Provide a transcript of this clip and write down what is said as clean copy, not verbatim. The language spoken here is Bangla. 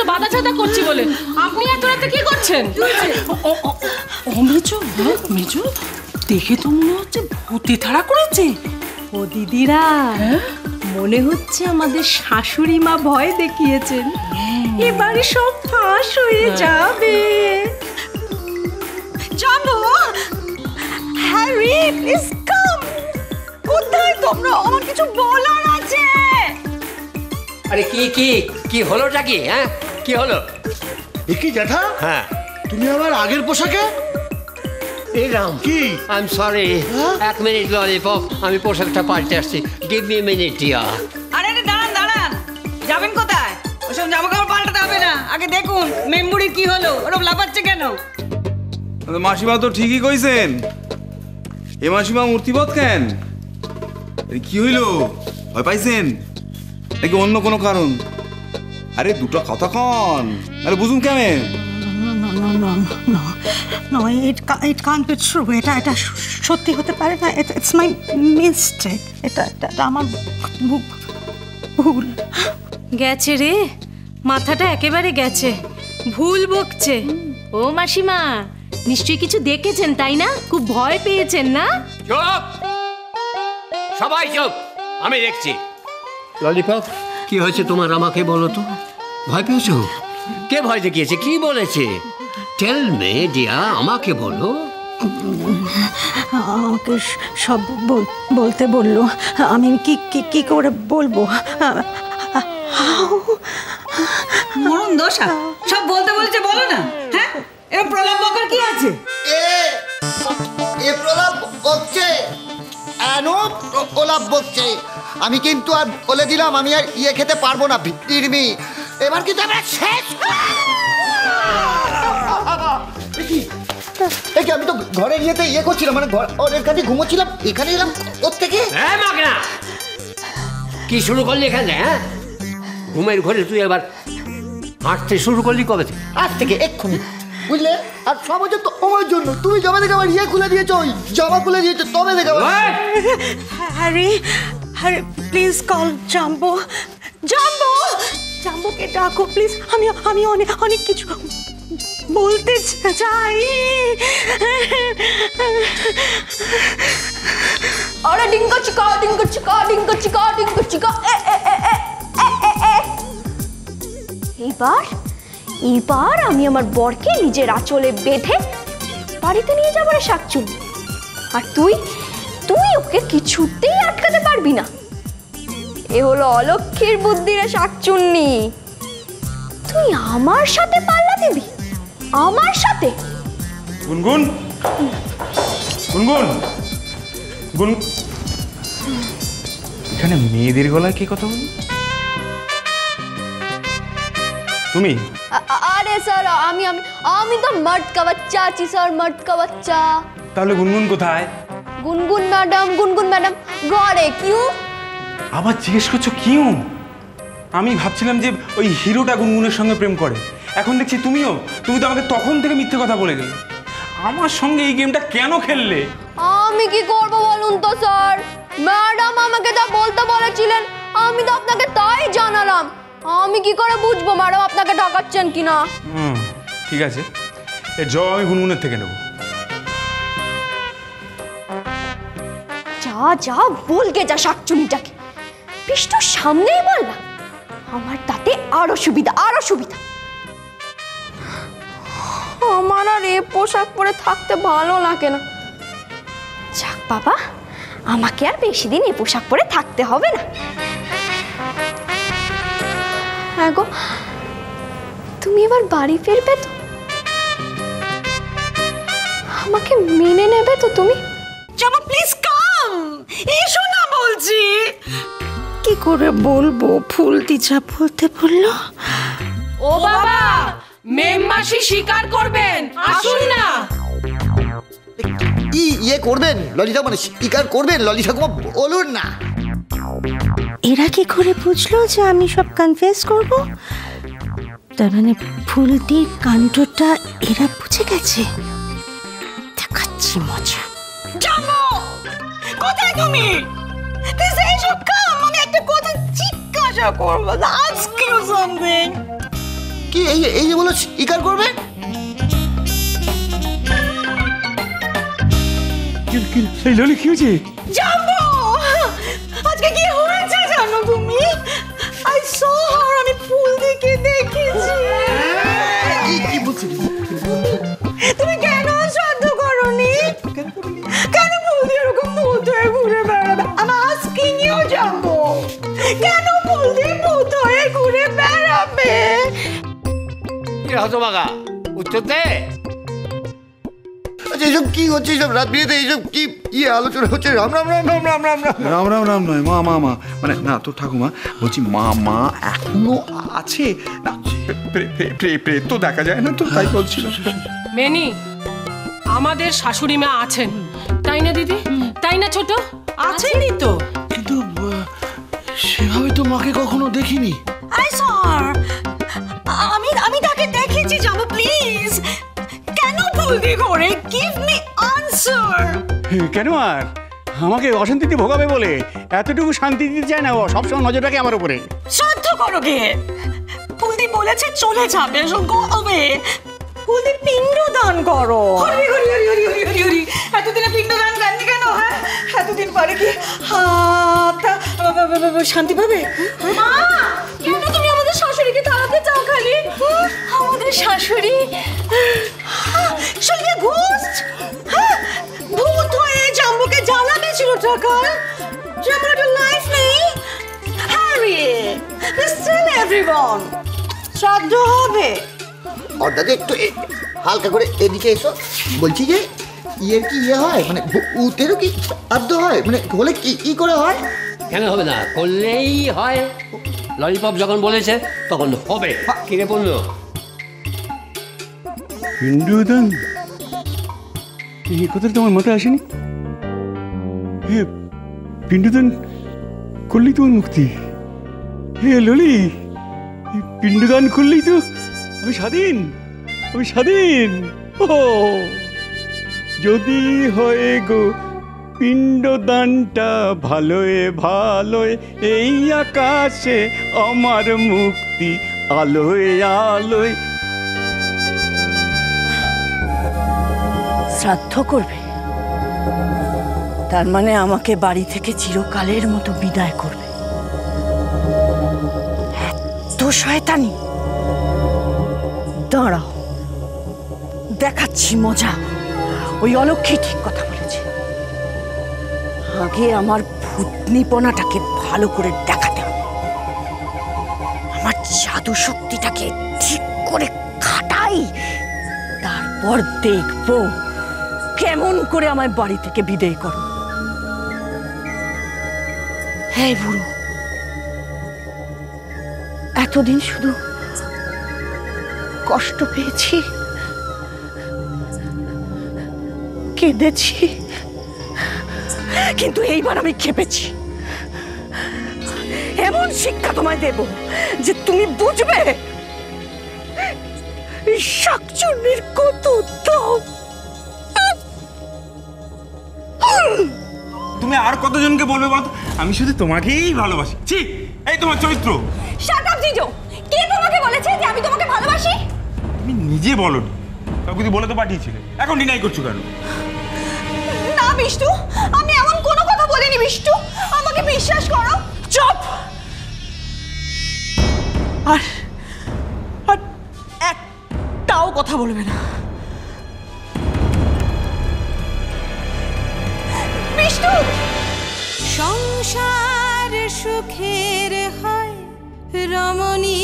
বাধা ছাদা করছি বলে। আপনি এত রাতে কি করছেন? ও মেজো, মেজো দেখে তো মনে হচ্ছে ভূতে তাড়া করেছে। ও দিদিরা, মনে হচ্ছে আমাদের শাশুড়ি মা ভয় দেখিয়েছেন, এবারে সব ফাঁস হয়ে যাবে। জানো হ্যারি, প্লিজ কাম। কোথায় তোমরা? আমার কিছু বলার আছে। আরে কি কি কি হলোটা কি? হ্যাঁ কি হলো? কি জ্যাঠা? হ্যাঁ তুমি আবার আগের পোশাকে? এই রাম কি? আই এম সরি, এক মিনিট ললিপপ, আমি পোশাকটা পাল্টে আসছি। Give me minute dear. আরে দাঁড়ান দাঁড়ান, যাবেন কোথায়? ওসব জামা কাপড় পাল্টাতে হবে না, আগে দেখুন মেমবুড়ির কি হলো, ওরকম লাফাচ্ছে কেন? মাসিমা তো ঠিকই কইছেন। এ মাসিমা মূর্তিবোধ কেন? কি হইল? ভয় পাইছেন নাকি অন্য কোনো কারণ? আরে দুটো কথা কন, আরে বুঝুন কেমন? It can't be true. এটা সত্যি হতে পারে না। It's my mistake. এটা আমার ভুল। গেছে রে, মাথাটা একেবারে গেছে, ভুল বকছে। ও মাসিমা, নিশ্চয়ই কিছু দেখেছেন তাই না? খুব ভয় পেয়েছেন না? চুপ, সবাই চুপ, আমি দেখছি। ললিপপ কি হয়েছে তোমার, আমাকে বলো তো। ভয় পেয়েছো? কে ভয় দেখিয়েছে? কি বলেছে? টেল মে ডিয়া, আমাকে বলো। আমাকে সব বলতে বললো। আমি কি করে বলবো? মরণ দোষা, সব বলতে বলছে, বলো না। হ্যাঁ, এবার প্রলাপ বকার কি আছে? এ প্রলাপ বকছে, প্রলাপ বকছে। আমি কিন্তু আর বলে দিলাম আমি আর ইয়ে খেতে পারবো না, ভিত্তিরমি। এবার কিন্তু আমরা শেষ। আমি তো ঘরে ইয়েতে ইয়ে করছিলাম, মানে ওদের কাছে ঘুমোচ্ছিলাম, এখানে এলাম ওর থেকে। হ্যাঁ মাগনা, কি শুরু করলি এখানে? হ্যাঁ, ঘুমের ঘরে তুই এবার হাঁটতে শুরু করলি কবে থেকে? আজ থেকে, এক্ষুনি, বুঝলে? আর সবার জন্য, তোমার জন্য। তুমি জমা দেখে আমার ইয়ে খুলে দিয়েছো, ওই জামা খুলে দিয়েছো, তবে দেখে। Harry, please call Jumbo. জাম্বোকে ডাকো প্লিজ। আমি অনেক কিছু বলতে চাই। আরে ডিঙ্কা চিকা ডিঙ্কা চিকা ডিঙ্কা চিকা ডিঙ্কা চিকা। এবার আমি আমার বরকে নিজের আঁচলে বেঁধে বাড়িতে নিয়ে যাবো রে শাকচুন্নি। আর তুই ওকে কিছুতেই আটকাতে পারবি না। এ হলো অলক্ষীর বুদ্ধি রে শাকচুন্নি। তুই আমার সাথে পাল্লা দিবি? আমার সাথে? গুনগুন, এখানে মেয়েদের গলায় কে কথা বল? তুমি? আরে স্যার, আমি তো মর্দ কা বাচ্চা আছি স্যার, মর্দ কা বাচ্চা। তাহলে গুনগুন কোথায়? গুনগুন ম্যাডাম ঘরে। কিউ? আবার জিজ্ঞেস করছো কিউ? আমি ভাবছিলাম যে ওই হিরোটা গুনগুনের সঙ্গে প্রেম করে, এখন দেখছি তুমি তো আমাকে তখন থেকে মিথ্যে কথা বলে গেলে। আমার সঙ্গে এই গেমটা কেন খেললে? আমি কি করব বলুন তো স্যার, ম্যাডাম আমাকে যা বলতে বলেছিলেন আমি তো আপনাকে তাই জানালাম। আমি কি করে বুঝবো ম্যাডাম আপনাকে ঠকাচ্ছেন কিনা? ঠিক আছে, এর জবাব আমি গুনগুনের থেকে নেব। যা বলকে যা শাকচুনিটাকে, পিষ্টুর সামনেই বল না, আমার তাতে আরো সুবিধা। আমার আর এ পোশাক পরে থাকতে ভালো লাগে না। যাক বাবা, আমাকে আর বেশি দিন এ পোশাক পরে থাকতে হবে না। হ্যাঁ গো, তুমি এবার বাড়ি ফিরবে তো? আমাকে মেনে নেবে তো তুমি? জামা প্লিজ কাম, এসো না বলছি। কি করে বলবো? ফুল দিশা বলতে বললো। ও বাবা, মেম মাসি স্বীকার করবেন, আসুন না। ইয়ে করবেন ললিতা, মানে স্বীকার করবেন ললিতা কুমার, বলুন না। এরা কি করে বুঝলো যে আমি সব কনফেস করব? তার মানে ফুলটির কাণ্ডটা এরা বুঝে গেছে। দেখাচ্ছি মজা। জানো কোথায় তুমি? দিস ইজ সব কাম। আমি একটা কথা জিজ্ঞাসা করব, আস্ক ইউ সামথিং। কি এই যে বলো স্বীকার করবে? এই ললি কি হয়েছে? জাম্বো আজকে কি হয়েছে জানো তুমি? আই স হার, আমি ফুল দিকে দেখেছি। কি বলছিস? তুমি কেন শ্রাদ্ধ করনি? কেন ফুল দিয়ে এরকম ভূত হয়ে ঘুরে বেড়াবে? আমি আস্কিং ইউ জাম্বো, কেন ফুল দিয়ে ভূত হয়ে ঘুরে বেড়াবে? হতবাগা উত্তর দে। আচ্ছা এইসব কি হচ্ছে? এইসব রাত বিরেতে এইসব কি আলোচনা হচ্ছে? রাম রাম রাম রাম রাম রাম রাম রাম রাম রাম নয়, মা মা মা, মানে না তোর ঠাকুমা, বলছি মা মা এখনো আছে না? প্রেত তো দেখা যায় না তো, তাই বলছিল। মেনি, আমাদের শাশুড়ি মা আছেন, তাই না দিদি? তাই না ছোট? আছেনই তো। কিন্তু সেভাবে তো মাকে কখনো দেখিনি। আই স্যার, আমি তাকে দেখেছি জাম্বো, প্লিজ। কেন ফুল দিয়ে ঘুরে? Give me answer. কেন আর আমাকে অশান্তিতে ভোগাবে বলে এতটুকু শান্তি দিতে চায় না ও, সবসময় নজর রাখে আমার উপরে। শ্রাদ্ধ করো গে। ফুলদি বলেছে চলে যাবে, সো গো অ্যাওয়ে। ফুলদি পিণ্ডদান করো। হরি হরি হরি হরি হরি হরি হরি। এতদিনে পিণ্ডদান দেননি কেন? হ্যাঁ, এতদিন পরে কি হাতটা শান্তি পাবে? মা, কেন তুমি আমাদের শাশুড়িকে তাড়াতে চাও খালি? আমাদের শাশুড়ি শুনলে ঘোস্ট, ভূত হয়ে জাম্বুকে জ্বালাবে ছিল টাকা। জাম্বুর একটা লাইফ নেই। হ্যারি, স্টিল এভরিওয়ান, শ্রাদ্ধ হবে। অর্ডারে একটু হালকা করে এদিকে এসো। বলছি যে ইয়ের কি ইয়ে হয়, মানে ভূতেরও কি শ্রাদ্ধ হয়? মানে হলে কি করে হয়? কেন হবে না? করলেই হয়। ললিপপ যখন বলেছে তখন হবে। কিরে বলল পিণ্ডদান, এই কথাটা তোমার মাথায় আসেনি? হে, পিণ্ডদান করলেই তোমার মুক্তি। হে ললি, পিণ্ডদান করলেই তো আমি স্বাধীন, আমি স্বাধীন। ও যদি হয় গো পিণ্ডদানটা ভালোয় ভালোয়, এই আকাশে আমার মুক্তি আলোয় আলোয়। শ্রাদ্ধ করবে, তার মানে আমাকে বাড়ি থেকে চিরকালের মতো বিদায় করবে। এত শয়তানি! দাঁড়াও, দেখাচ্ছি মজা। ওই অলক্ষী ঠিক কথা বলেছে। আগে আমার ভূতনিপনাটাকে ভালো করে দেখাতে হবে, আমার জাদু শক্তিটাকে ঠিক করে খাটাই, তারপর দেখবো কেমন করে আমায় বাড়ি থেকে বিদায় করো। হ্যাঁ বুড়ো, এতদিন শুধু কষ্ট পেয়েছি, কেঁদেছি, কিন্তু এইবার আমি খেপেছি। এমন শিক্ষা তোমায় দেব যে তুমি বুঝবে এই শাকচুন্নির কত দাম। তুমি আর কতজনকে বলবে বলো? আমি শুধু তোমাকেই ভালোবাসি। ছি, এই তোমার চরিত্র। শাট আপ জিজো, কে তোমাকে বলেছে যে আমি তোমাকে ভালোবাসি? তুমি নিজে বলোনি, কাউকে তুই বলে তো পাঠিয়েছিলে, এখন ডিনাই করছো কেন? না বিষ্টু, আমি এমন কোনো কথা বলিনি বিষ্টু, আমাকে বিশ্বাস করো। চুপ! আর একটাও কথা বলবে না। বিষ্টু! সংসার সুখের হয় রমণী